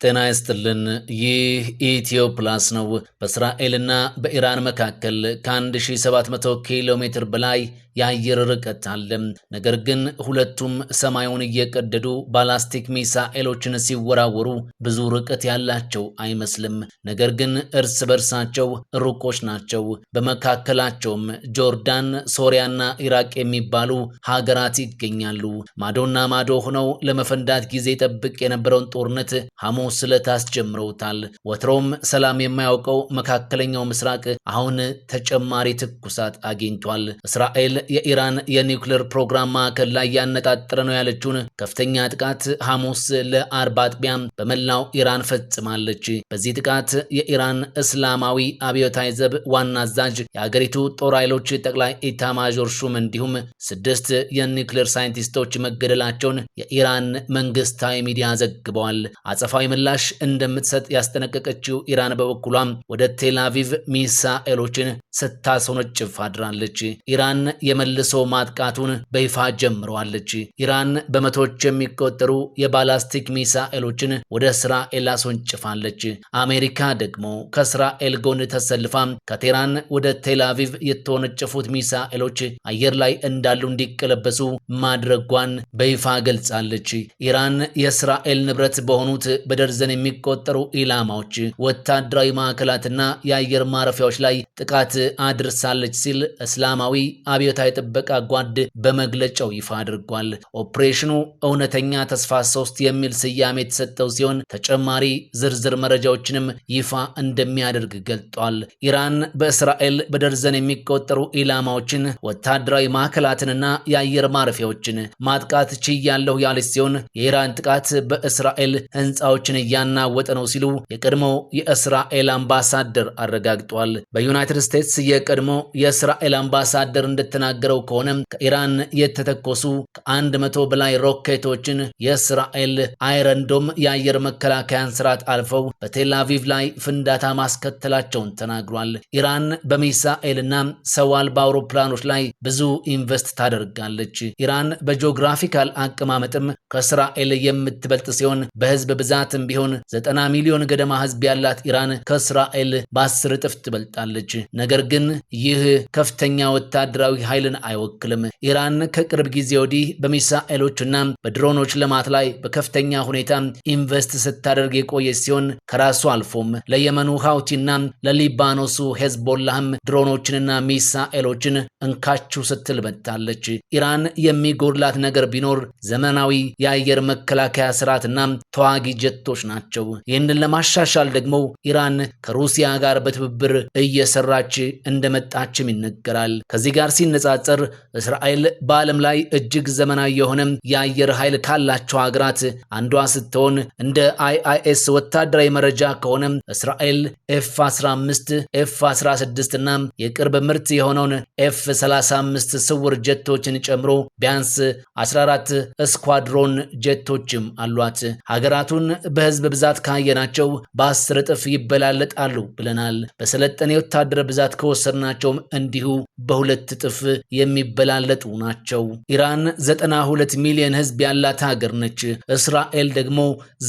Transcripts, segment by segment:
ጤና ይስጥልን። ይህ ኢትዮ ፕላስ ነው። በእስራኤልና በኢራን መካከል ከ1700 ኪሎ ሜትር በላይ የአየር ርቀት አለ። ነገር ግን ሁለቱም ሰማዩን እየቀደዱ ባላስቲክ ሚሳኤሎችን ሲወራወሩ ብዙ ርቀት ያላቸው አይመስልም። ነገር ግን እርስ በርሳቸው ሩቆች ናቸው። በመካከላቸውም ጆርዳን፣ ሶሪያና ኢራቅ የሚባሉ ሀገራት ይገኛሉ። ማዶና ማዶ ሆነው ለመፈንዳት ጊዜ ጠብቅ የነበረውን ጦርነት ሐሙስ ዕለት አስጀምረውታል። ወትሮም ሰላም የማያውቀው መካከለኛው ምስራቅ አሁን ተጨማሪ ትኩሳት አግኝቷል። እስራኤል የኢራን የኒውክሌር ፕሮግራም ማዕከል ላይ ያነጣጠረ ነው ያለችውን ከፍተኛ ጥቃት ሐሙስ ለአርብ አጥቢያ በመላው ኢራን ፈጽማለች። በዚህ ጥቃት የኢራን እስላማዊ አብዮታዊ ዘብ ዋና አዛዥ፣ የአገሪቱ ጦር ኃይሎች ጠቅላይ ኢታማዦር ሹም እንዲሁም 6 የኒውክሌር ሳይንቲስቶች መገደላቸውን የኢራን መንግስታዊ ሚዲያ ዘግበዋል። አጸፋዊ ምላሽ እንደምትሰጥ ያስጠነቀቀችው ኢራን በበኩሏም ወደ ቴል አቪቭ ሚሳኤሎችን ስታስወነጭፍ አድራለች። ኢራን የመልሶ ማጥቃቱን በይፋ ጀምረዋለች። ኢራን በመቶዎች የሚቆጠሩ የባላስቲክ ሚሳኤሎችን ወደ እስራኤል አስወንጭፋለች። አሜሪካ ደግሞ ከእስራኤል ጎን ተሰልፋ ከቴህራን ወደ ቴል አቪቭ የተወነጨፉት ሚሳኤሎች አየር ላይ እንዳሉ እንዲቀለበሱ ማድረጓን በይፋ ገልጻለች። ኢራን የእስራኤል ንብረት በሆኑት በደርዘን የሚቆጠሩ ኢላማዎች፣ ወታደራዊ ማዕከላትና የአየር ማረፊያዎች ላይ ጥቃት አድርሳለች ሲል እስላማዊ አብዮታዊ ጥበቃ ጓድ በመግለጫው ይፋ አድርጓል። ኦፕሬሽኑ እውነተኛ ተስፋ 3 የሚል ስያሜ የተሰጠው ሲሆን ተጨማሪ ዝርዝር መረጃዎችንም ይፋ እንደሚያደርግ ገልጧል። ኢራን በእስራኤል በደርዘን የሚቆጠሩ ኢላማዎችን፣ ወታደራዊ ማዕከላትንና የአየር ማረፊያዎችን ማጥቃት ችያለሁ ያለች ሲሆን የኢራን ጥቃት በእስራኤል ህንፃዎችን እያናወጠ ነው ሲሉ የቀድሞው የእስራኤል አምባሳደር አረጋግጧል። በዩናይትድ ስቴትስ የቀድሞ የእስራኤል አምባሳደር እንደተናገረው ከሆነ ከኢራን የተተኮሱ ከ100 በላይ ሮኬቶችን የእስራኤል አይረንዶም የአየር መከላከያን ስርዓት አልፈው በቴል አቪቭ ላይ ፍንዳታ ማስከተላቸውን ተናግሯል። ኢራን በሚሳኤልና ሰው አልባ አውሮፕላኖች ላይ ብዙ ኢንቨስት ታደርጋለች። ኢራን በጂኦግራፊካል አቀማመጥም ከእስራኤል የምትበልጥ ሲሆን በህዝብ ብዛትም ቢሆን 90 ሚሊዮን ገደማ ህዝብ ያላት ኢራን ከእስራኤል በ10 እጥፍ ትበልጣለች። ነገር ግን ይህ ከፍተኛ ወታደራዊ ኃይልን አይወክልም። ኢራን ከቅርብ ጊዜ ወዲህ በሚሳኤሎችና በድሮኖች ልማት ላይ በከፍተኛ ሁኔታ ኢንቨስት ስታደርግ የቆየች ሲሆን ከራሱ አልፎም ለየመኑ ሃውቲና ለሊባኖሱ ሄዝቦላህም ድሮኖችንና ሚሳኤሎችን እንካችሁ ስትል መጥታለች። ኢራን የሚጎድላት ነገር ቢኖር ዘመናዊ የአየር መከላከያ ስርዓትና ተዋጊ ጀቶች ናቸው። ይህንን ለማሻሻል ደግሞ ኢራን ከሩሲያ ጋር በትብብር እየሰራች እንደመጣችም ይነገራል። ከዚህ ጋር ሲነጻጸር እስራኤል በዓለም ላይ እጅግ ዘመናዊ የሆነ የአየር ኃይል ካላቸው ሀገራት አንዷ ስትሆን እንደ አይአይኤስ ወታደራዊ መረጃ ከሆነ እስራኤል ኤፍ-15፣ ኤፍ-16 እና የቅርብ ምርት የሆነውን ኤፍ-35 ስውር ጀቶችን ጨምሮ ቢያንስ 14 ስኳድሮን ጀቶችም አሏት። ሀገራቱን በህዝብ ብዛት ካየናቸው በ10 እጥፍ ይበላለጣሉ ብለናል። በሰለጠነ የወታደር ብዛት ከወሰድናቸውም እንዲሁ በ2 እጥፍ የሚበላለጡ ናቸው። ኢራን 92 ሚሊዮን ህዝብ ያላት ሀገር ነች። እስራኤል ደግሞ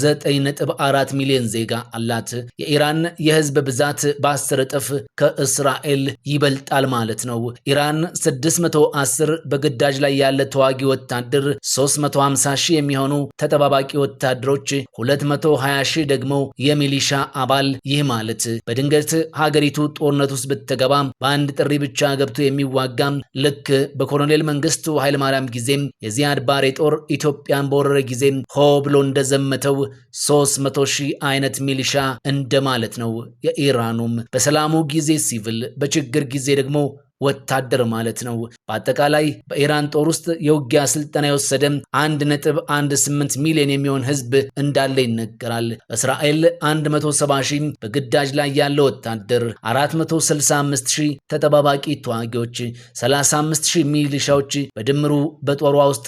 9.4 ሚሊዮን ዜጋ አላት። የኢራን የህዝብ ብዛት በ10 እጥፍ ከእስራኤል ይበልጣል ማለት ነው። ኢራን 610 በግዳጅ ላይ ያለ ተዋጊ ወታደር፣ 350 ሺህ የሚሆኑ ተጠባባቂ ወታደሮች፣ 220 ሺህ ደግሞ የሚሊሻ አባል። ይህ ማለት በድንገት ሀገሪቱ ጦርነት ውስጥ ብትገባ በአንድ ጥሪ ብቻ ገብቶ የሚዋጋም ልክ በኮሎኔል መንግስቱ ኃይለማርያም ጊዜም የዚያድ ባሬ ጦር ኢትዮጵያን በወረረ ጊዜም ሆ ብሎ እንደዘመተው 300 ሺህ አይነት ሚሊሻ እንደማለት ነው። የኢራኑም በሰላሙ ጊዜ ሲቪል፣ በችግር ጊዜ ደግሞ ወታደር ማለት ነው። በአጠቃላይ በኢራን ጦር ውስጥ የውጊያ ስልጠና የወሰደ 1.18 ሚሊዮን የሚሆን ህዝብ እንዳለ ይነገራል። እስራኤል 170 ሺህ በግዳጅ ላይ ያለ ወታደር፣ 465 ሺህ ተጠባባቂ ተዋጊዎች፣ 35 ሺህ ሚሊሻዎች፣ በድምሩ በጦሯ ውስጥ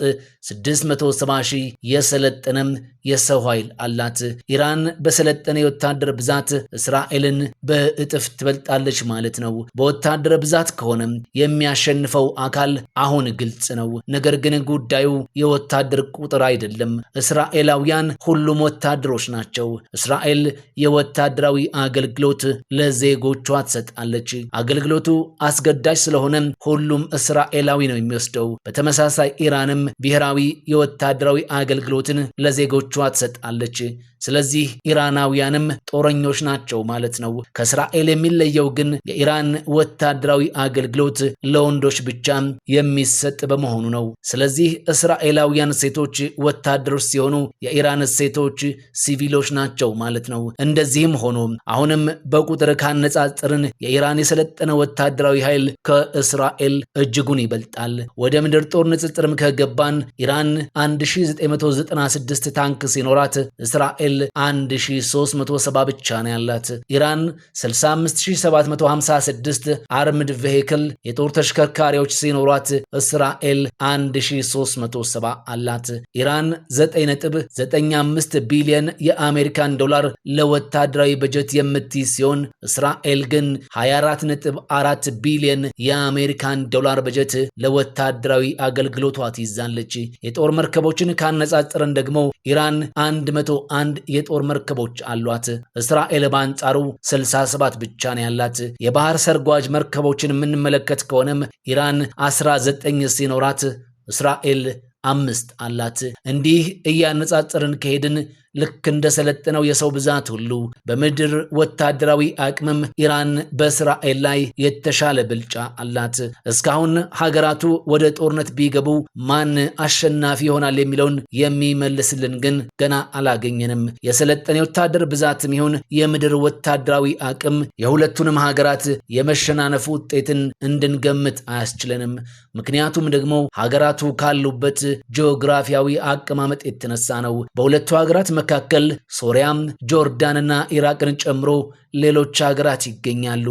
670 ሺህ የሰለጠነም የሰው ኃይል አላት። ኢራን በሰለጠነ የወታደር ብዛት እስራኤልን በእጥፍ ትበልጣለች ማለት ነው። በወታደር ብዛት ከሆነ የሚያሸንፈው አካል አሁን ግልጽ ነው። ነገር ግን ጉዳዩ የወታደር ቁጥር አይደለም። እስራኤላውያን ሁሉም ወታደሮች ናቸው። እስራኤል የወታደራዊ አገልግሎት ለዜጎቿ ትሰጣለች። አገልግሎቱ አስገዳጅ ስለሆነ ሁሉም እስራኤላዊ ነው የሚወስደው። በተመሳሳይ ኢራንም ብሔራዊ የወታደራዊ አገልግሎትን ለዜጎቿ ትሰጣለች። ስለዚህ ኢራናውያንም ጦረኞች ናቸው ማለት ነው። ከእስራኤል የሚለየው ግን የኢራን ወታደራዊ አገልግሎት ለወንዶች ብቻ የሚሰጥ በመሆኑ ነው። ስለዚህ እስራኤላውያን ሴቶች ወታደሮች ሲሆኑ የኢራን ሴቶች ሲቪሎች ናቸው ማለት ነው። እንደዚህም ሆኖ አሁንም በቁጥር ካነጻጸርን የኢራን የሰለጠነ ወታደራዊ ኃይል ከእስራኤል እጅጉን ይበልጣል። ወደ ምድር ጦር ንጽጽርም ከገባን ኢራን 1996 ታንክ ሲኖራት እስራኤል 1370 ብቻ ነው ያላት። ኢራን 65756 አርምድ ቬሂክል የጦር ተሽከርካሪዎች ሲኖሯት እስራኤል 1370 አላት። ኢራን 9.95 ቢሊዮን የአሜሪካን ዶላር ለወታደራዊ በጀት የምትይዝ ሲሆን እስራኤል ግን 24.4 ቢሊዮን የአሜሪካን ዶላር በጀት ለወታደራዊ አገልግሎቷ ትይዛለች። የጦር መርከቦችን ካነጻጸርን ደግሞ ኢራን 101 የጦር መርከቦች አሏት። እስራኤል በአንጻሩ 67 ብቻ ነው ያላት። የባህር ሰርጓጅ መርከቦችን የምንመለከት ከሆነም ኢራን 19 ሲኖራት እስራኤል 5 አላት። እንዲህ እያነጻጸርን ከሄድን ልክ እንደሰለጠነው የሰው ብዛት ሁሉ በምድር ወታደራዊ አቅምም ኢራን በእስራኤል ላይ የተሻለ ብልጫ አላት። እስካሁን ሀገራቱ ወደ ጦርነት ቢገቡ ማን አሸናፊ ይሆናል የሚለውን የሚመልስልን ግን ገና አላገኘንም። የሰለጠነ ወታደር ብዛትም ይሁን የምድር ወታደራዊ አቅም የሁለቱንም ሀገራት የመሸናነፉ ውጤትን እንድንገምት አያስችለንም። ምክንያቱም ደግሞ ሀገራቱ ካሉበት ጂኦግራፊያዊ አቀማመጥ የተነሳ ነው። በሁለቱ ሀገራት መካከል ሶሪያም ጆርዳንና ኢራቅን ጨምሮ ሌሎች ሀገራት ይገኛሉ።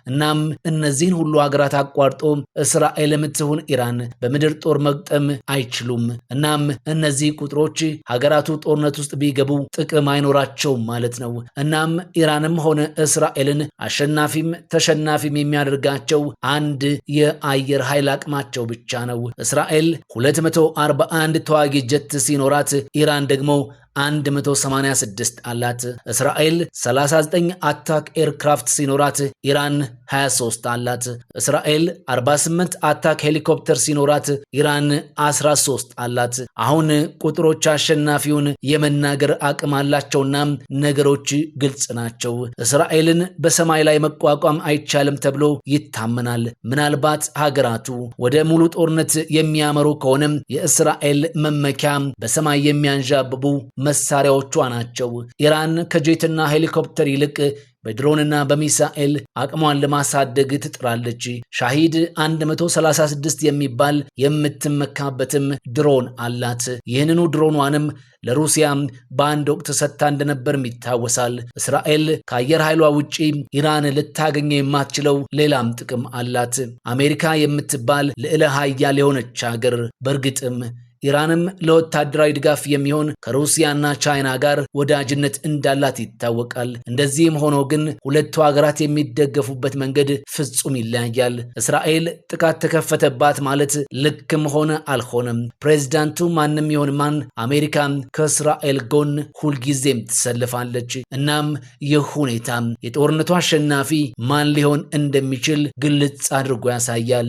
እናም እነዚህን ሁሉ ሀገራት አቋርጦ እስራኤል የምትሆን ኢራን በምድር ጦር መግጠም አይችሉም። እናም እነዚህ ቁጥሮች ሀገራቱ ጦርነት ውስጥ ቢገቡ ጥቅም አይኖራቸውም ማለት ነው። እናም ኢራንም ሆነ እስራኤልን አሸናፊም ተሸናፊም የሚያደርጋቸው አንድ የአየር ኃይል አቅማቸው ብቻ ነው። እስራኤል 241 ተዋጊ ጀት ሲኖራት ኢራን ደግሞ 186 አላት። እስራኤል 39 አታክ ኤርክራፍት ሲኖራት ኢራን 23 አላት። እስራኤል 48 አታክ ሄሊኮፕተር ሲኖራት ኢራን 13 አላት። አሁን ቁጥሮች አሸናፊውን የመናገር አቅም አላቸውና ነገሮች ግልጽ ናቸው። እስራኤልን በሰማይ ላይ መቋቋም አይቻልም ተብሎ ይታመናል። ምናልባት ሀገራቱ ወደ ሙሉ ጦርነት የሚያመሩ ከሆነም የእስራኤል መመኪያ በሰማይ የሚያንዣብቡ መሳሪያዎቿ ናቸው። ኢራን ከጄትና ሄሊኮፕተር ይልቅ በድሮንና በሚሳኤል አቅሟን ለማሳደግ ትጥራለች። ሻሂድ 136 የሚባል የምትመካበትም ድሮን አላት። ይህንኑ ድሮኗንም ለሩሲያ በአንድ ወቅት ሰጥታ እንደነበርም ይታወሳል። እስራኤል ከአየር ኃይሏ ውጪ ኢራን ልታገኘ የማትችለው ሌላም ጥቅም አላት። አሜሪካ የምትባል ልዕለ ኃያል የሆነች ሀገር በእርግጥም ኢራንም ለወታደራዊ ድጋፍ የሚሆን ከሩሲያና ቻይና ጋር ወዳጅነት እንዳላት ይታወቃል። እንደዚህም ሆኖ ግን ሁለቱ ሀገራት የሚደገፉበት መንገድ ፍጹም ይለያያል። እስራኤል ጥቃት ተከፈተባት ማለት ልክም ሆነ አልሆነም። ፕሬዝዳንቱ ማንም ይሆን ማን አሜሪካ ከእስራኤል ጎን ሁልጊዜም ትሰልፋለች። እናም ይህ ሁኔታ የጦርነቱ አሸናፊ ማን ሊሆን እንደሚችል ግልጽ አድርጎ ያሳያል።